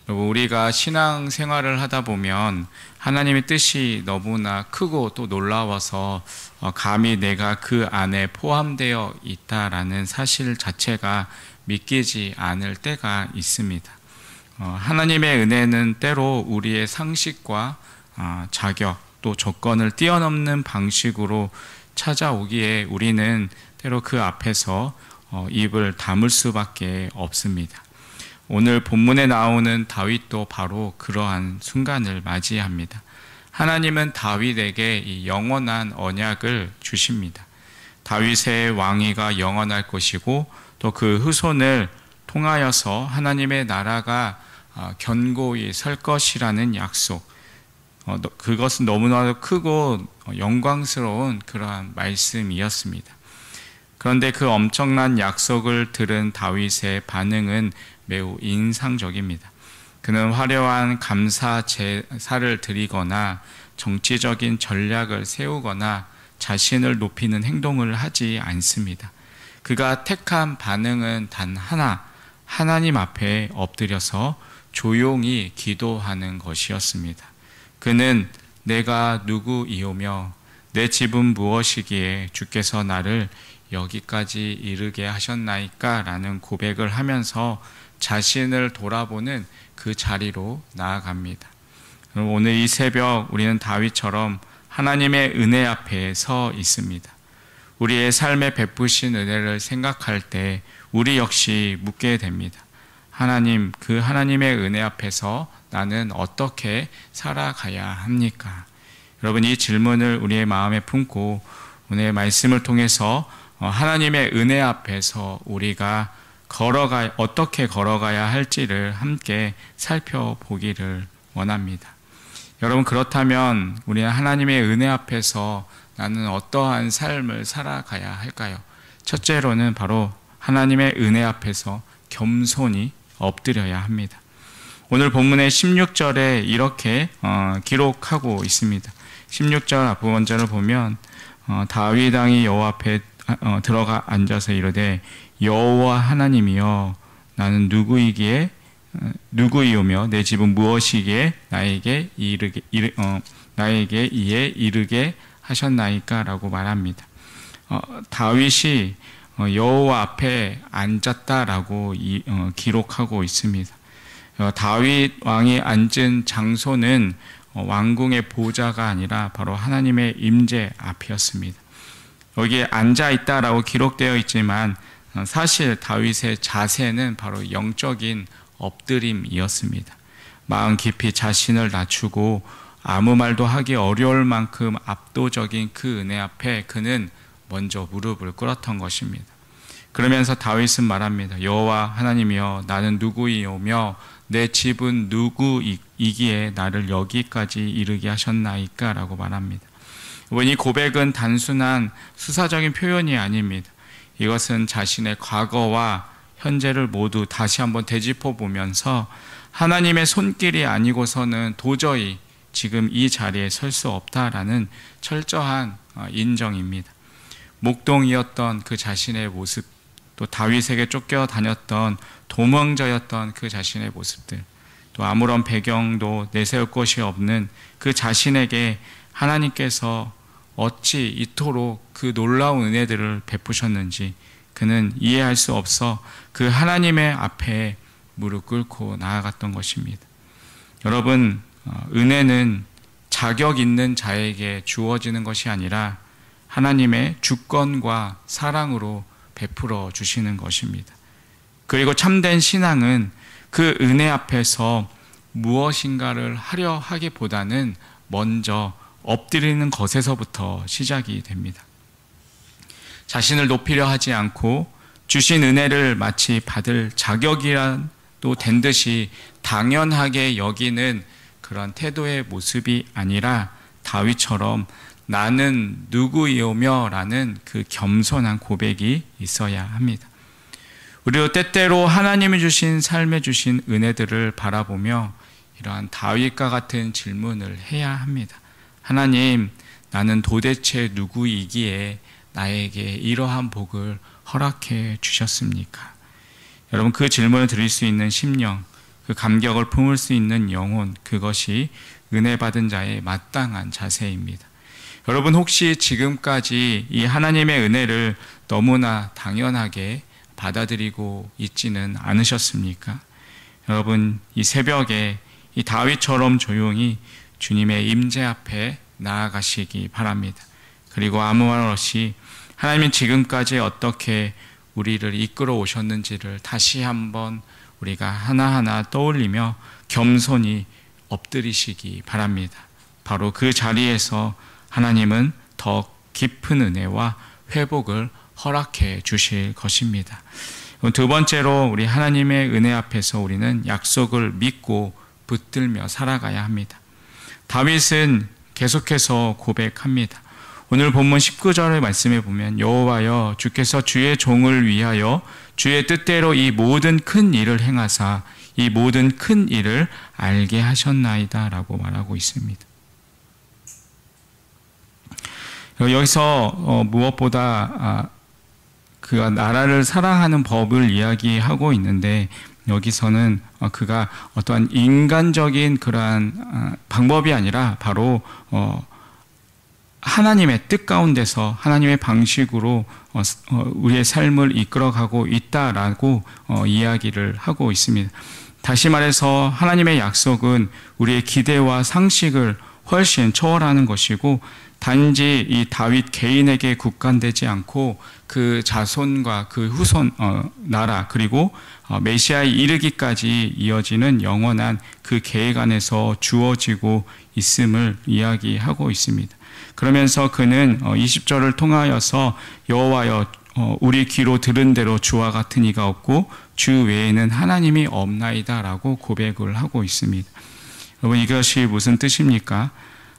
여러분, 우리가 신앙 생활을 하다 보면 하나님의 뜻이 너무나 크고 또 놀라워서 감히 내가 그 안에 포함되어 있다라는 사실 자체가 믿기지 않을 때가 있습니다. 하나님의 은혜는 때로 우리의 상식과 자격 또 조건을 뛰어넘는 방식으로 찾아오기에 우리는 때로 그 앞에서 입을 다물 수밖에 없습니다. 오늘 본문에 나오는 다윗도 바로 그러한 순간을 맞이합니다. 하나님은 다윗에게 이 영원한 언약을 주십니다. 다윗의 왕위가 영원할 것이고 또 그 후손을 통하여서 하나님의 나라가 견고히 설 것이라는 약속, 그것은 너무나도 크고 영광스러운 그러한 말씀이었습니다. 그런데 그 엄청난 약속을 들은 다윗의 반응은 매우 인상적입니다. 그는 화려한 감사 제사를 드리거나 정치적인 전략을 세우거나 자신을 높이는 행동을 하지 않습니다. 그가 택한 반응은 단 하나, 하나님 앞에 엎드려서 조용히 기도하는 것이었습니다. 그는 내가 누구이오며 내 집은 무엇이기에 주께서 나를 여기까지 이르게 하셨나이까? 라는 고백을 하면서 자신을 돌아보는 그 자리로 나아갑니다. 오늘 이 새벽 우리는 다윗처럼 하나님의 은혜 앞에 서 있습니다. 우리의 삶에 베푸신 은혜를 생각할 때 우리 역시 묻게 됩니다. 하나님, 그 하나님의 은혜 앞에서 나는 어떻게 살아가야 합니까? 여러분, 이 질문을 우리의 마음에 품고 오늘 말씀을 통해서 하나님의 은혜 앞에서 우리가 어떻게 걸어가야 할지를 함께 살펴보기를 원합니다. 여러분, 그렇다면 우리는 하나님의 은혜 앞에서 나는 어떠한 삶을 살아가야 할까요? 첫째로는 바로 하나님의 은혜 앞에서 겸손히 엎드려야 합니다. 오늘 본문의 16절에 이렇게 기록하고 있습니다. 16절 앞부분절을 보면 다윗 왕이 여호와 앞에 들어가 앉아서 이르되 여호와 하나님이여 나는 누구이오며 내 집은 무엇이기에 나에게 이에 이르게 하셨나이까? 라고 말합니다. 다윗이 여호와 앞에 앉았다라고 기록하고 있습니다. 다윗 왕이 앉은 장소는 왕궁의 보좌가 아니라 바로 하나님의 임재 앞이었습니다. 여기에 앉아 있다라고 기록되어 있지만 사실 다윗의 자세는 바로 영적인 엎드림이었습니다. 마음 깊이 자신을 낮추고 아무 말도 하기 어려울 만큼 압도적인 그 은혜 앞에 그는 먼저 무릎을 꿇었던 것입니다. 그러면서 다윗은 말합니다. 여호와 하나님이여 나는 누구이오며 내 집은 누구이기에 나를 여기까지 이르게 하셨나이까? 라고 말합니다. 이 고백은 단순한 수사적인 표현이 아닙니다. 이것은 자신의 과거와 현재를 모두 다시 한번 되짚어 보면서 하나님의 손길이 아니고서는 도저히 지금 이 자리에 설 수 없다라는 철저한 인정입니다. 목동이었던 그 자신의 모습, 또 다윗에게 쫓겨다녔던 도망자였던 그 자신의 모습들, 또 아무런 배경도 내세울 것이 없는 그 자신에게 하나님께서 어찌 이토록 그 놀라운 은혜들을 베푸셨는지 그는 이해할 수 없어 그 하나님의 앞에 무릎 꿇고 나아갔던 것입니다. 여러분, 은혜는 자격 있는 자에게 주어지는 것이 아니라 하나님의 주권과 사랑으로 베풀어 주시는 것입니다. 그리고 참된 신앙은 그 은혜 앞에서 무엇인가를 하려 하기보다는 먼저 엎드리는 것에서부터 시작이 됩니다. 자신을 높이려 하지 않고 주신 은혜를 마치 받을 자격이라도 된 듯이 당연하게 여기는 그런 태도의 모습이 아니라 다윗처럼 나는 누구이오며 라는 그 겸손한 고백이 있어야 합니다. 우리도 때때로 하나님이 주신 삶에 주신 은혜들을 바라보며 이러한 다윗과 같은 질문을 해야 합니다. 하나님, 나는 도대체 누구이기에 나에게 이러한 복을 허락해 주셨습니까? 여러분, 그 질문을 드릴 수 있는 심령, 그 감격을 품을 수 있는 영혼, 그것이 은혜 받은 자의 마땅한 자세입니다. 여러분 혹시 지금까지 이 하나님의 은혜를 너무나 당연하게 받아들이고 있지는 않으셨습니까? 여러분 이 새벽에 이 다윗처럼 조용히 주님의 임재 앞에 나아가시기 바랍니다. 그리고 아무 말 없이 하나님은 지금까지 어떻게 우리를 이끌어 오셨는지를 다시 한번 우리가 하나하나 떠올리며 겸손히 엎드리시기 바랍니다. 바로 그 자리에서 하나님은 더 깊은 은혜와 회복을 허락해 주실 것입니다. 두 번째로 우리 하나님의 은혜 앞에서 우리는 약속을 믿고 붙들며 살아가야 합니다. 다윗은 계속해서 고백합니다. 오늘 본문 19절의 말씀에 보면 여호와여 주께서 주의 종을 위하여 주의 뜻대로 이 모든 큰 일을 행하사 이 모든 큰 일을 알게 하셨나이다 라고 말하고 있습니다. 여기서 무엇보다 그가 나라를 사랑하는 법을 이야기하고 있는데 여기서는 그가 어떠한 인간적인 그러한 방법이 아니라 바로 하나님의 뜻 가운데서 하나님의 방식으로 우리의 삶을 이끌어가고 있다라고 이야기를 하고 있습니다. 다시 말해서 하나님의 약속은 우리의 기대와 상식을 훨씬 초월하는 것이고 단지 이 다윗 개인에게 국한되지 않고 그 자손과 그 후손 나라 그리고 메시아에 이르기까지 이어지는 영원한 그 계획 안에서 주어지고 있음을 이야기하고 있습니다. 그러면서 그는 20절을 통하여서 여호와여 우리 귀로 들은 대로 주와 같은 이가 없고 주 외에는 하나님이 없나이다 라고 고백을 하고 있습니다. 여러분 이것이 무슨 뜻입니까?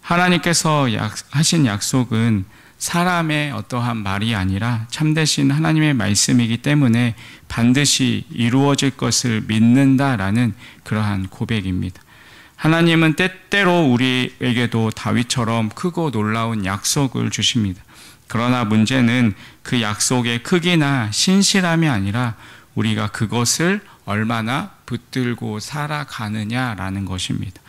하나님께서 하신 약속은 사람의 어떠한 말이 아니라 참되신 하나님의 말씀이기 때문에 반드시 이루어질 것을 믿는다라는 그러한 고백입니다. 하나님은 때때로 우리에게도 다윗처럼 크고 놀라운 약속을 주십니다. 그러나 문제는 그 약속의 크기나 신실함이 아니라 우리가 그것을 얼마나 붙들고 살아가느냐라는 것입니다.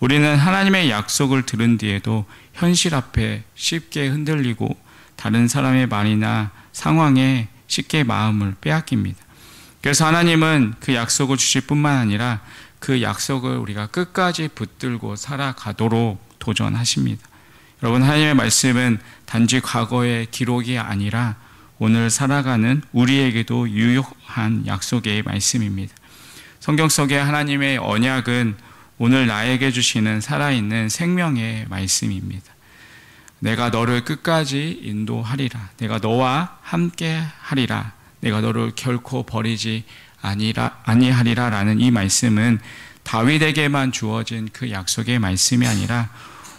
우리는 하나님의 약속을 들은 뒤에도 현실 앞에 쉽게 흔들리고 다른 사람의 말이나 상황에 쉽게 마음을 빼앗깁니다. 그래서 하나님은 그 약속을 주실 뿐만 아니라 그 약속을 우리가 끝까지 붙들고 살아가도록 도전하십니다. 여러분 하나님의 말씀은 단지 과거의 기록이 아니라 오늘 살아가는 우리에게도 유효한 약속의 말씀입니다. 성경 속의 하나님의 언약은 오늘 나에게 주시는 살아있는 생명의 말씀입니다. 내가 너를 끝까지 인도하리라. 내가 너와 함께 하리라. 내가 너를 결코 버리지 아니하리라 라는 이 말씀은 다윗에게만 주어진 그 약속의 말씀이 아니라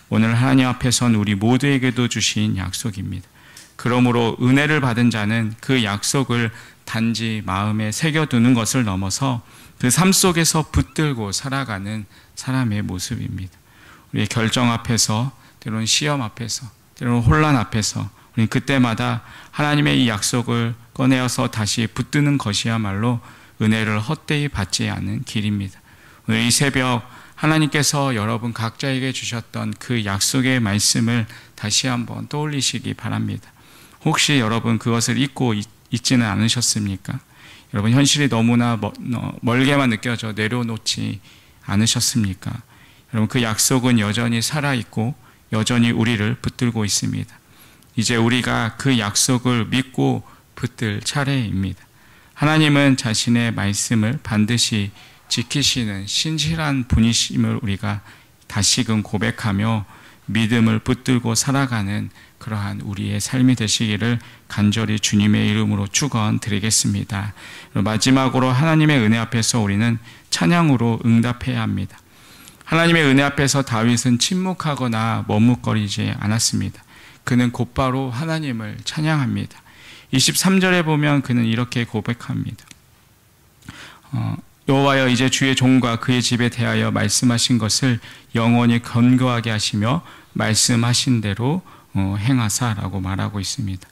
오늘 하나님 앞에 선 우리 모두에게도 주신 약속입니다. 그러므로 은혜를 받은 자는 그 약속을 단지 마음에 새겨두는 것을 넘어서 그 삶 속에서 붙들고 살아가는 사람의 모습입니다. 우리의 결정 앞에서, 때로는 시험 앞에서, 때로는 혼란 앞에서 우리는 그때마다 하나님의 이 약속을 꺼내어서 다시 붙드는 것이야말로 은혜를 헛되이 받지 않는 길입니다. 오늘 이 새벽 하나님께서 여러분 각자에게 주셨던 그 약속의 말씀을 다시 한번 떠올리시기 바랍니다. 혹시 여러분 그것을 잊고 있지는 않으셨습니까? 여러분 현실이 너무나 멀게만 느껴져 내려놓지 않으셨습니까? 여러분 그 약속은 여전히 살아있고 여전히 우리를 붙들고 있습니다. 이제 우리가 그 약속을 믿고 붙들 차례입니다. 하나님은 자신의 말씀을 반드시 지키시는 신실한 분이심을 우리가 다시금 고백하며 믿음을 붙들고 살아가는 그러한 우리의 삶이 되시기를 간절히 주님의 이름으로 축원드리겠습니다. 마지막으로 하나님의 은혜 앞에서 우리는 찬양으로 응답해야 합니다. 하나님의 은혜 앞에서 다윗은 침묵하거나 머뭇거리지 않았습니다. 그는 곧바로 하나님을 찬양합니다. 23절에 보면 그는 이렇게 고백합니다. 여호와여 이제 주의 종과 그의 집에 대하여 말씀하신 것을 영원히 견고하게 하시며 말씀하신 대로 행하사라고 말하고 있습니다.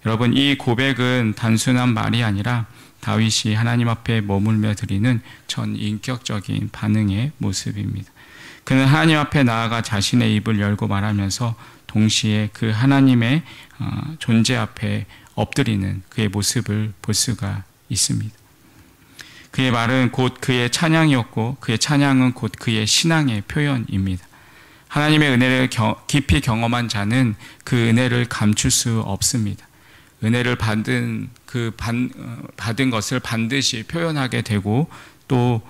여러분 이 고백은 단순한 말이 아니라 다윗이 하나님 앞에 머물며 드리는 전 인격적인 반응의 모습입니다. 그는 하나님 앞에 나아가 자신의 입을 열고 말하면서 동시에 그 하나님의 존재 앞에 엎드리는 그의 모습을 볼 수가 있습니다. 그의 말은 곧 그의 찬양이었고 그의 찬양은 곧 그의 신앙의 표현입니다. 하나님의 은혜를 깊이 경험한 자는 그 은혜를 감출 수 없습니다. 은혜를 받은 것을 반드시 표현하게 되고 또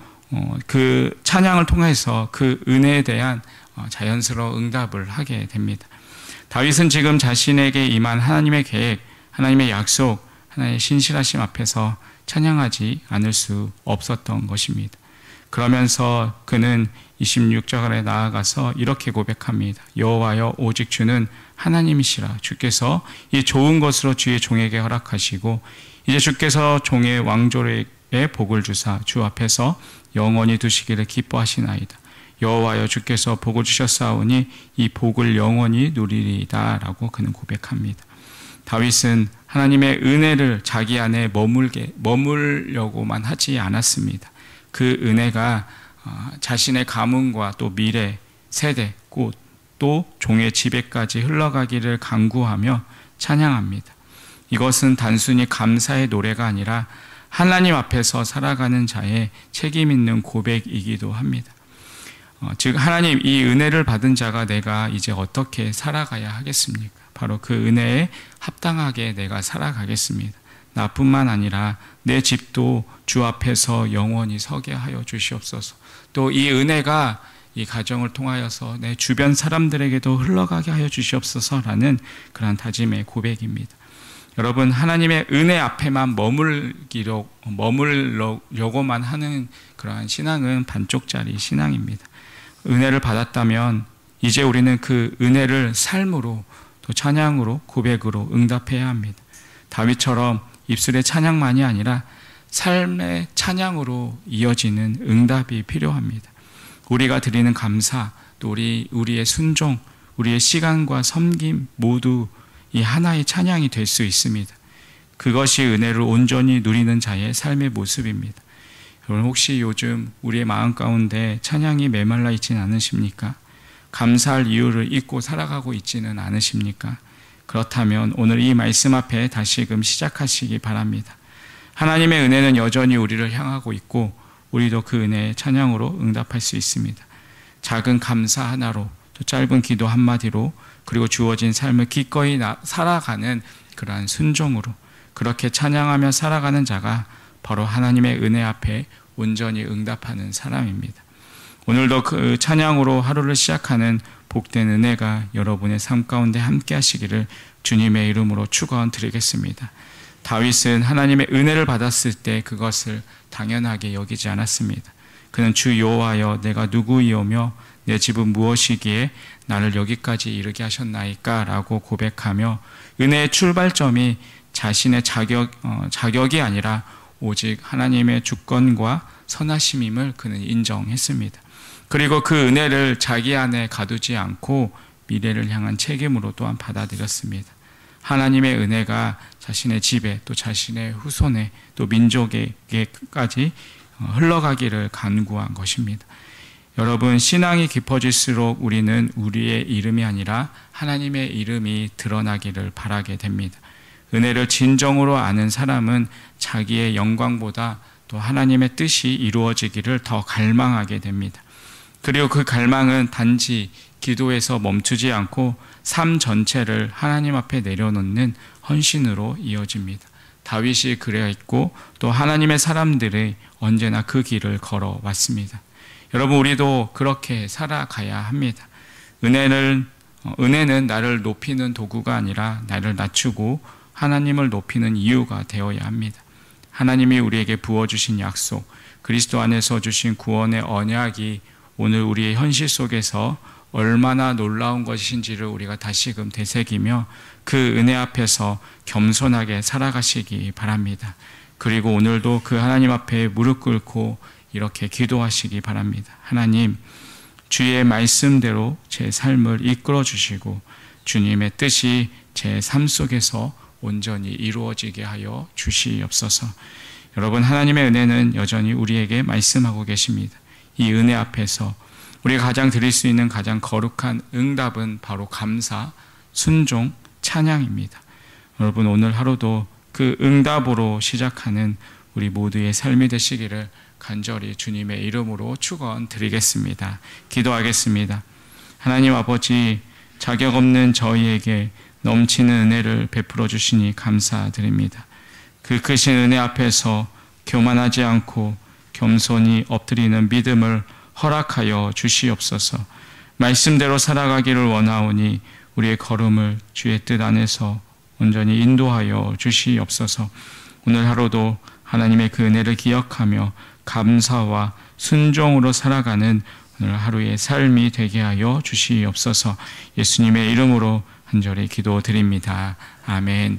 그 찬양을 통해서 그 은혜에 대한 자연스러운 응답을 하게 됩니다. 다윗은 지금 자신에게 임한 하나님의 계획, 하나님의 약속, 하나님의 신실하심 앞에서 찬양하지 않을 수 없었던 것입니다. 그러면서 그는 26절에 나아가서 이렇게 고백합니다. 여호와여 오직 주는 하나님이시라. 주께서 이 좋은 것으로 주의 종에게 허락하시고 이제 주께서 종의 왕조에 복을 주사 주 앞에서 영원히 두시기를 기뻐하시나이다. 여호와여 주께서 복을 주셨사오니 이 복을 영원히 누리리이다 라고 그는 고백합니다. 다윗은 하나님의 은혜를 자기 안에 머물려고만 하지 않았습니다. 그 은혜가 자신의 가문과 또 미래, 세대, 또 종의 지배까지 흘러가기를 간구하며 찬양합니다. 이것은 단순히 감사의 노래가 아니라 하나님 앞에서 살아가는 자의 책임 있는 고백이기도 합니다. 즉 하나님, 이 은혜를 받은 자가 내가 이제 어떻게 살아가야 하겠습니까? 바로 그 은혜에 합당하게 내가 살아가겠습니다. 나뿐만 아니라 내 집도 주 앞에서 영원히 서게 하여 주시옵소서. 또 이 은혜가 이 가정을 통하여서 내 주변 사람들에게도 흘러가게 하여 주시옵소서라는 그러한 다짐의 고백입니다. 여러분, 하나님의 은혜 앞에만 머물려고만 하는 그러한 신앙은 반쪽짜리 신앙입니다. 은혜를 받았다면 이제 우리는 그 은혜를 삶으로 또 찬양으로 고백으로 응답해야 합니다. 다윗처럼 입술의 찬양만이 아니라 삶의 찬양으로 이어지는 응답이 필요합니다. 우리가 드리는 감사, 또 우리의 순종, 우리의 시간과 섬김 모두 이 하나의 찬양이 될 수 있습니다. 그것이 은혜를 온전히 누리는 자의 삶의 모습입니다. 여러분, 혹시 요즘 우리의 마음 가운데 찬양이 메말라 있지는 않으십니까? 감사할 이유를 잊고 살아가고 있지는 않으십니까? 그렇다면 오늘 이 말씀 앞에 다시금 시작하시기 바랍니다. 하나님의 은혜는 여전히 우리를 향하고 있고 우리도 그 은혜의 찬양으로 응답할 수 있습니다. 작은 감사 하나로, 또 짧은 기도 한마디로, 그리고 주어진 삶을 기꺼이 살아가는 그러한 순종으로 그렇게 찬양하며 살아가는 자가 바로 하나님의 은혜 앞에 온전히 응답하는 사람입니다. 오늘도 그 찬양으로 하루를 시작하는 복된 은혜가 여러분의 삶 가운데 함께 하시기를 주님의 이름으로 축원드리겠습니다. 다윗은 하나님의 은혜를 받았을 때 그것을 당연하게 여기지 않았습니다. 그는 주 여호와여 내가 누구이오며 내 집은 무엇이기에 나를 여기까지 이르게 하셨나이까 라고 고백하며 은혜의 출발점이 자신의 자격이 아니라 오직 하나님의 주권과 선하심임을 그는 인정했습니다. 그리고 그 은혜를 자기 안에 가두지 않고 미래를 향한 책임으로 또한 받아들였습니다. 하나님의 은혜가 자신의 집에 또 자신의 후손에 또 민족에게까지 흘러가기를 간구한 것입니다. 여러분, 신앙이 깊어질수록 우리는 우리의 이름이 아니라 하나님의 이름이 드러나기를 바라게 됩니다. 은혜를 진정으로 아는 사람은 자기의 영광보다 또 하나님의 뜻이 이루어지기를 더 갈망하게 됩니다. 그리고 그 갈망은 단지 기도에서 멈추지 않고 삶 전체를 하나님 앞에 내려놓는 헌신으로 이어집니다. 다윗이 그랬고 또 하나님의 사람들이 언제나 그 길을 걸어왔습니다. 여러분, 우리도 그렇게 살아가야 합니다. 은혜는 나를 높이는 도구가 아니라 나를 낮추고 하나님을 높이는 이유가 되어야 합니다. 하나님이 우리에게 부어주신 약속, 그리스도 안에서 주신 구원의 언약이 오늘 우리의 현실 속에서 얼마나 놀라운 것인지를 우리가 다시금 되새기며 그 은혜 앞에서 겸손하게 살아가시기 바랍니다. 그리고 오늘도 그 하나님 앞에 무릎 꿇고 이렇게 기도하시기 바랍니다. 하나님, 주의 말씀대로 제 삶을 이끌어 주시고 주님의 뜻이 제 삶 속에서 온전히 이루어지게 하여 주시옵소서. 여러분, 하나님의 은혜는 여전히 우리에게 말씀하고 계십니다. 이 은혜 앞에서 우리가 가장 드릴 수 있는 가장 거룩한 응답은 바로 감사, 순종, 찬양입니다. 여러분, 오늘 하루도 그 응답으로 시작하는 우리 모두의 삶이 되시기를 간절히 주님의 이름으로 축원드리겠습니다. 기도하겠습니다. 하나님 아버지, 자격 없는 저희에게 넘치는 은혜를 베풀어 주시니 감사드립니다. 그 크신 은혜 앞에서 교만하지 않고 겸손히 엎드리는 믿음을 허락하여 주시옵소서. 말씀대로 살아가기를 원하오니 우리의 걸음을 주의 뜻 안에서 온전히 인도하여 주시옵소서. 오늘 하루도 하나님의 그 은혜를 기억하며 감사와 순종으로 살아가는 오늘 하루의 삶이 되게 하여 주시옵소서. 예수님의 이름으로 간절히 기도드립니다. 아멘.